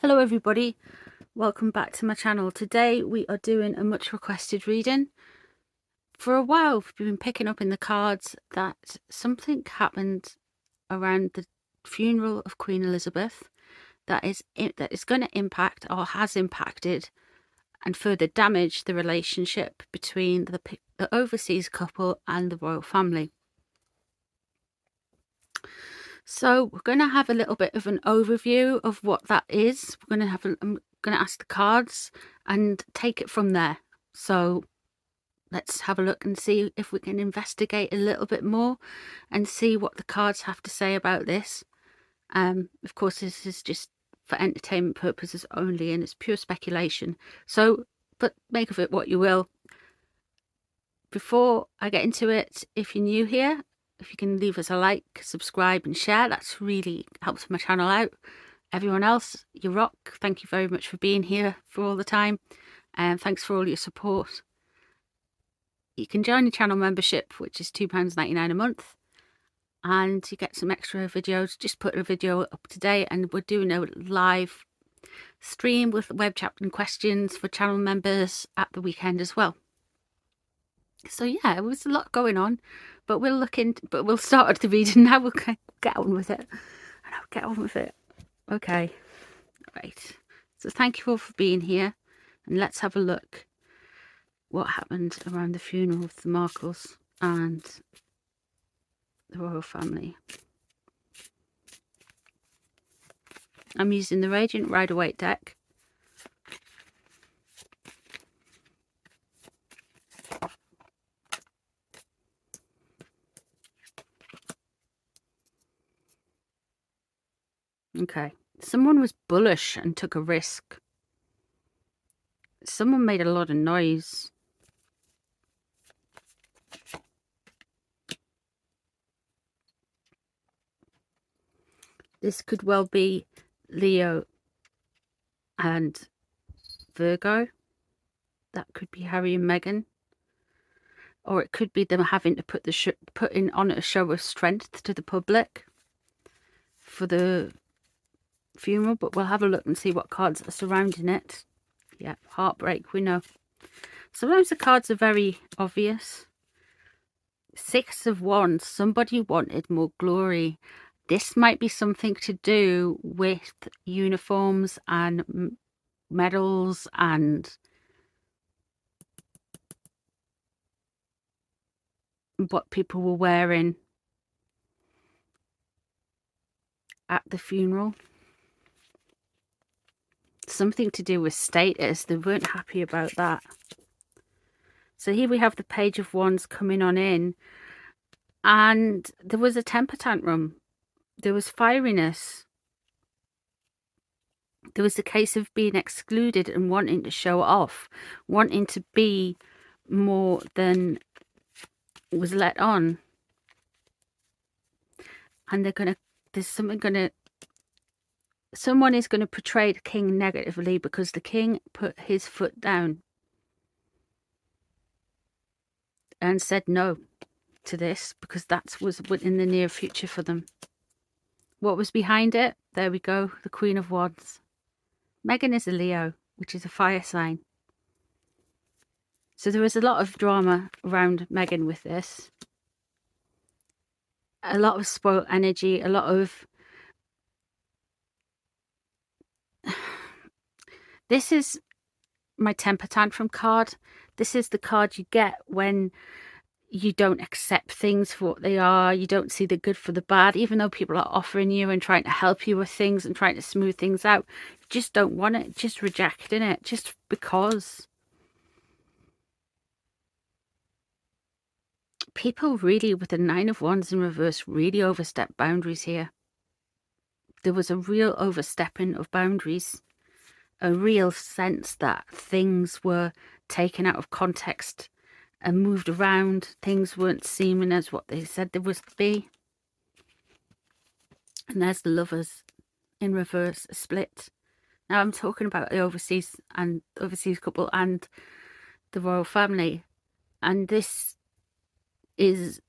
Hello everybody, welcome back to my channel. Today we are doing a much requested reading. For a while we've been picking up in the cards that something happened around the funeral of Queen Elizabeth that is going to impact or has impacted and further damage the relationship between the overseas couple and the royal family. So we're going to have a little bit of an overview of what that is. I'm going to ask the cards and take it from there. So let's have a look and see if we can investigate a little bit more and see what the cards have to say about this. Of course, this is just for entertainment purposes only, and it's pure speculation. So, but make of it what you will. Before I get into it, if you're new here, if you can leave us a like, subscribe and share, that's really helps my channel out. Everyone else, you rock. Thank you very much for being here for all the time, and thanks for all your support. You can join the channel membership, which is £2.99 a month, and you get some extra videos. Just put a video up today, and we're doing a live stream with web chat and questions for channel members at the weekend as well. So yeah, it was a lot going on, but we'll start at the reading now. We'll get on with it. Get on with it. Okay, right. So thank you all for being here, and let's have a look what happened around the funeral of the Markles and the royal family. I'm using the Radiant Rider-Waite deck. Okay, someone was bullish and took a risk. Someone made a lot of noise. This could well be Leo and Virgo. That could be Harry and Meghan. Or it could be them having to put in on a show of strength to the public for the funeral, but we'll have a look and see what cards are surrounding it. Yeah, heartbreak, we know. Sometimes the cards are very obvious. Six of Wands, somebody wanted more glory. This might be something to do with uniforms and medals and what people were wearing at the funeral. Something to do with status. They weren't happy about that. So here we have the Page of Wands coming on in, and there was a temper tantrum. There was fieriness. There was a case of being excluded and wanting to show off, wanting to be more than was let on. And someone is going to portray the king negatively because the king put his foot down and said no to this, because that was in the near future for them. What was behind it? There we go, the Queen of Wands. Meghan is a Leo, which is a fire sign. So there was a lot of drama around Meghan with this. A lot of spoiled energy, a lot of... This is my temper tantrum card. This is the card you get when you don't accept things for what they are. You don't see the good for the bad, even though people are offering you and trying to help you with things and trying to smooth things out. You just don't want it, just rejecting it, just because. People really, with the Nine of Wands in reverse, really overstep boundaries here. There was a real overstepping of boundaries. A real sense that things were taken out of context and moved around. Things weren't seeming as what they said they was to be. And there's the Lovers in reverse, a split. Now I'm talking about the overseas couple and the royal family. And this is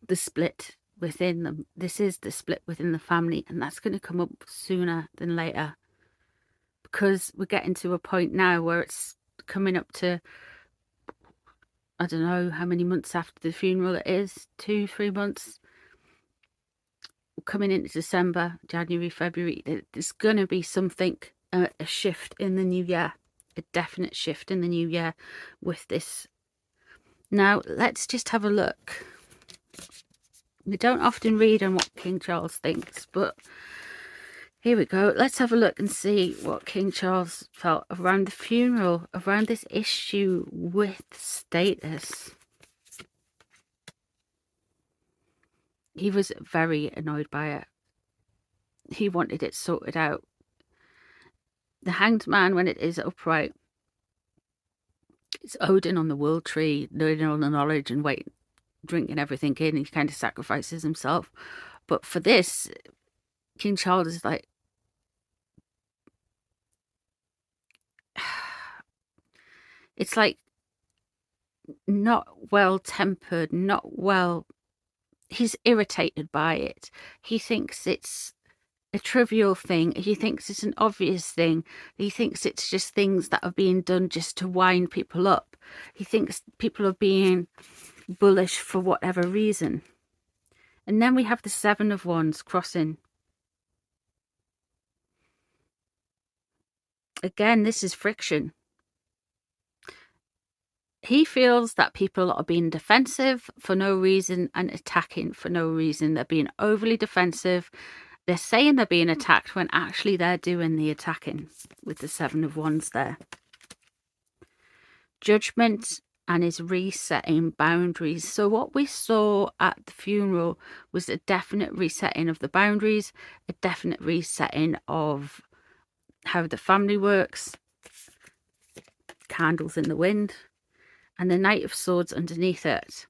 the split within them. This is the split within the family, and that's going to come up sooner than later, because we're getting to a point now where it's coming up to, I don't know how many months after the funeral it is, 2-3 months, coming into December, January, February. There's going to be something, a shift in the new year, a definite shift in the new year with this. Now, let's just have a look. We don't often read on what King Charles thinks, but here we go. Let's have a look and see what King Charles felt around the funeral, around this issue with status. He was very annoyed by it. He wanted it sorted out. The Hanged Man, when it is upright, it's Odin on the world tree, learning all the knowledge and Waite drinking everything in. He kind of sacrifices himself. But for this, King Charles is like, it's like not well tempered, not well. He's irritated by it. He thinks it's a trivial thing. He thinks it's an obvious thing. He thinks it's just things that are being done just to wind people up. He thinks people are being bullish for whatever reason. And then we have the Seven of Wands crossing. Again, this is friction. He feels that people are being defensive for no reason and attacking for no reason. They're being overly defensive. They're saying they're being attacked when actually they're doing the attacking with the Seven of Wands there. Judgment and his resetting boundaries. So what we saw at the funeral was a definite resetting of the boundaries, a definite resetting of how the family works. Candles in the wind. And the Knight of Swords underneath it.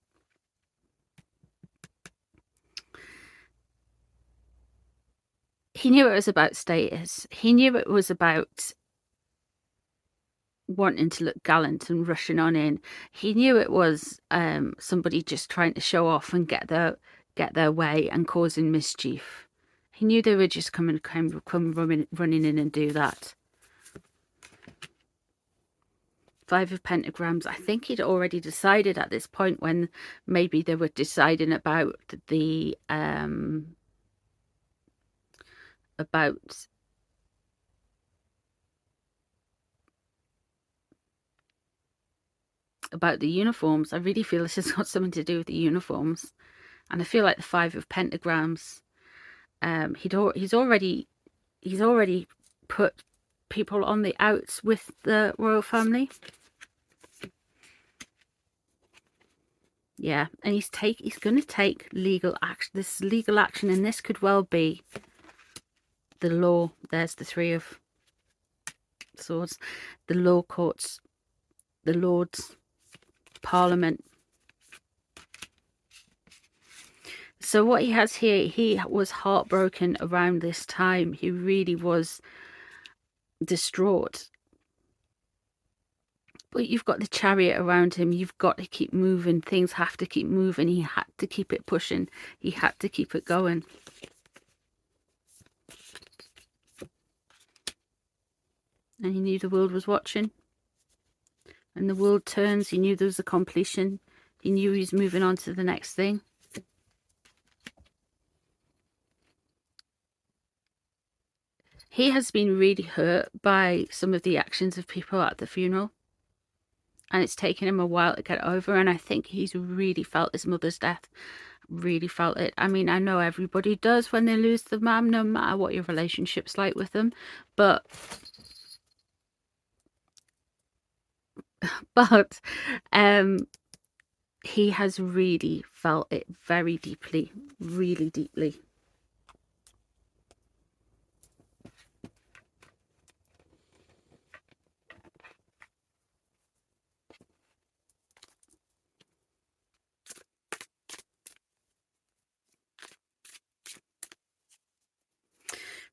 He knew it was about status. He knew it was about wanting to look gallant and rushing on in. He knew it was somebody just trying to show off and get their way and causing mischief. He knew they were just come running in and do that. 5 of Pentagrams. I think he'd already decided at this point when maybe they were deciding about the about the uniforms. I really feel this has got something to do with the uniforms, and I feel like the 5 of Pentagrams. He's already put people on the outs with the royal family. Yeah, and he's going to take legal action. This legal action, and this could well be the law. There's the 3 of Swords, the law courts, the Lords, Parliament. So what he has here, he was heartbroken around this time. He really was distraught. But you've got the Chariot around him. You've got to keep moving. Things have to keep moving. He had to keep it pushing. He had to keep it going. And he knew the world was watching. And the world turns. He knew there was a completion. He knew he was moving on to the next thing. He has been really hurt by some of the actions of people at the funeral. And it's taken him a while to get over. And I think he's really felt his mother's death. Really felt it. I mean, I know everybody does when they lose the mum, no matter what your relationship's like with them. But he has really felt it very deeply. Really deeply.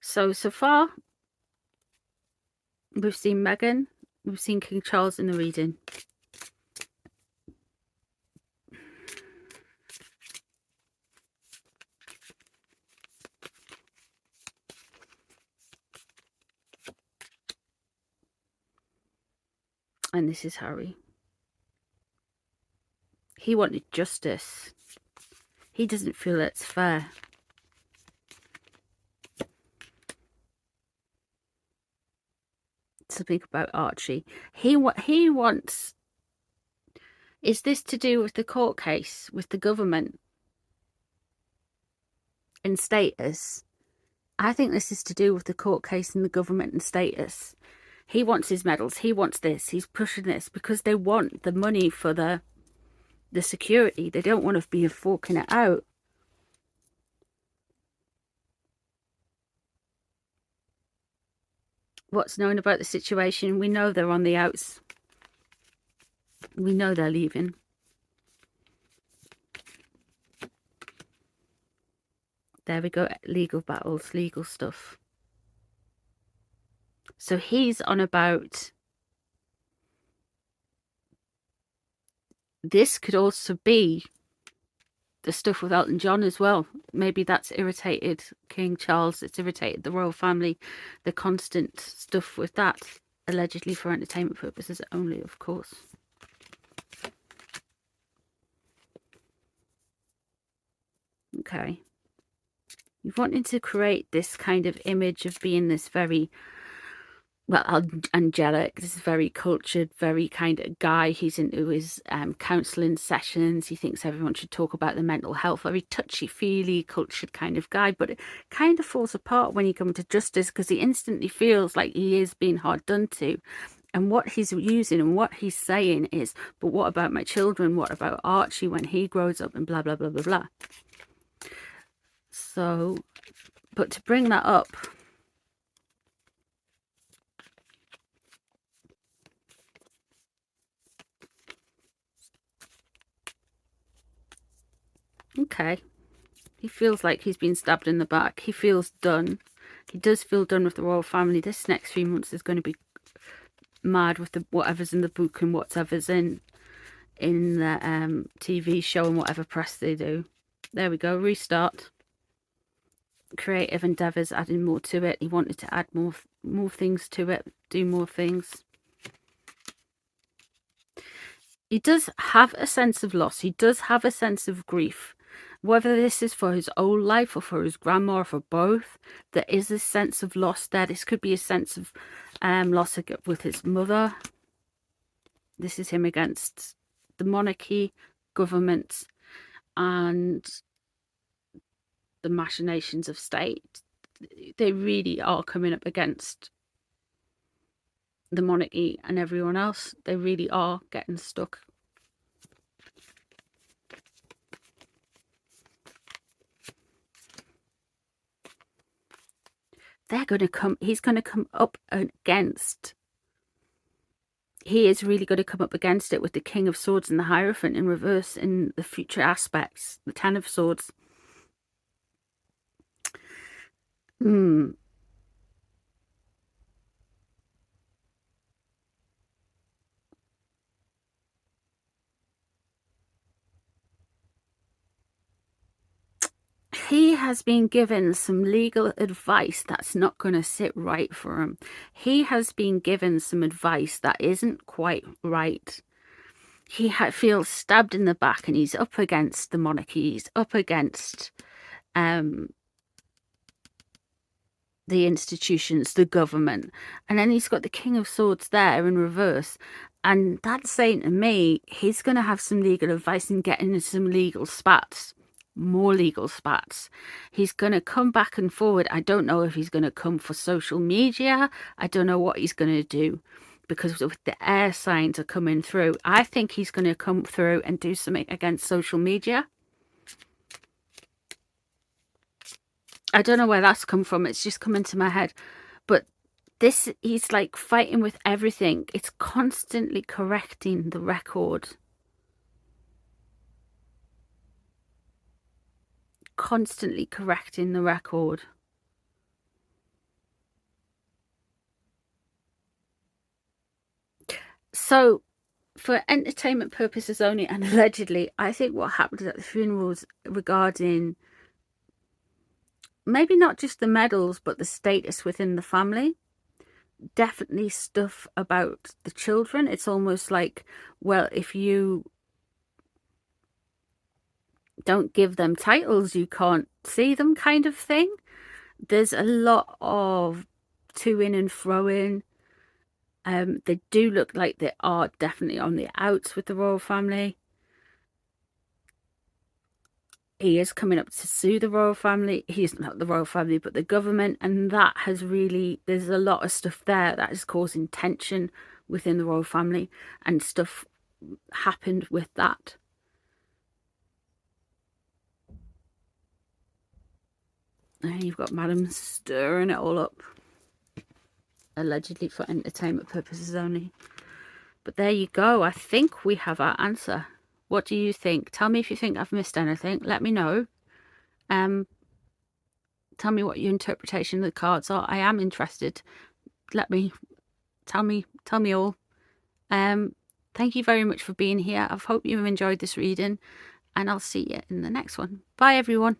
So far, we've seen Meghan, we've seen King Charles in the reading. And this is Harry. He wanted justice. He doesn't feel it's fair. Something about Archie. He wants... Is this to do with the court case, with the government and status? I think this is to do with the court case and the government and status. He wants his medals. He wants this. He's pushing this because they want the money for the security. They don't want to be forking it out. What's known about the situation? We know they're on the outs. We know they're leaving. There we go. Legal battles, legal stuff. So he's on about... This could also be the stuff with Elton John as well. Maybe that's irritated King Charles. It's irritated the royal family. The constant stuff with that. Allegedly for entertainment purposes only, of course. Okay. You're wanting to create this kind of image of being this very... well, angelic, this is very cultured, very kind of guy. He's into his counselling sessions. He thinks everyone should talk about their mental health. Very touchy-feely, cultured kind of guy. But it kind of falls apart when you come to justice because he instantly feels like he is being hard done to. And what he's using and what he's saying is, but what about my children? What about Archie when he grows up and blah, blah, blah, blah, blah. So, but to bring that up... Okay. He feels like he's been stabbed in the back. He feels done. He does feel done with the royal family. This next 3 months is going to be mad with the whatever's in the book and whatever's in the TV show and whatever press they do. There we go. Restart. Creative endeavours, adding more to it. He wanted to add more things to it. Do more things. He does have a sense of loss. He does have a sense of grief. Whether this is for his old life or for his grandma or for both, there is a sense of loss there. This could be a sense of loss with his mother. This is him against the monarchy, government, and the machinations of state. They really are coming up against the monarchy and everyone else. They really are getting stuck. He's going to come up against... He is really going to come up against it with the King of Swords and the Hierophant in reverse in the future aspects. The Ten of Swords. He has been given some legal advice that's not going to sit right for him. He has been given some advice that isn't quite right. He feels stabbed in the back and he's up against the monarchy. He's up against the institutions, the government. And then he's got the King of Swords there in reverse. And that's saying to me, he's going to have some legal advice and get into some legal spats. More legal spats. He's going to come back and forward. I don't know if he's going to come for social media. I don't know what he's going to do, because with the air signs are coming through, I think he's going to come through and do something against social media. I don't know where that's come from. It's just come into my head. But this, he's like fighting with everything. It's constantly correcting the record. Constantly correcting the record. So, for entertainment purposes only, and allegedly, I think what happened at the funerals regarding maybe not just the medals, but the status within the family, definitely stuff about the children. It's almost like, well, if you don't give them titles, you can't see them kind of thing. There's a lot of to-in and fro-in. They do look like they are definitely on the outs with the royal family. He is coming up to sue the royal family. He's not the royal family, but the government. And that has really, there's a lot of stuff there that is causing tension within the royal family, and stuff happened with that. And you've got Madam stirring it all up, allegedly for entertainment purposes only. But there you go. I think we have our answer. What do you think? Tell me if you think I've missed anything. Let me know. Tell me what your interpretation of the cards are. I am interested. Tell me all. Thank you very much for being here. I hope you enjoyed this reading, and I'll see you in the next one. Bye, everyone.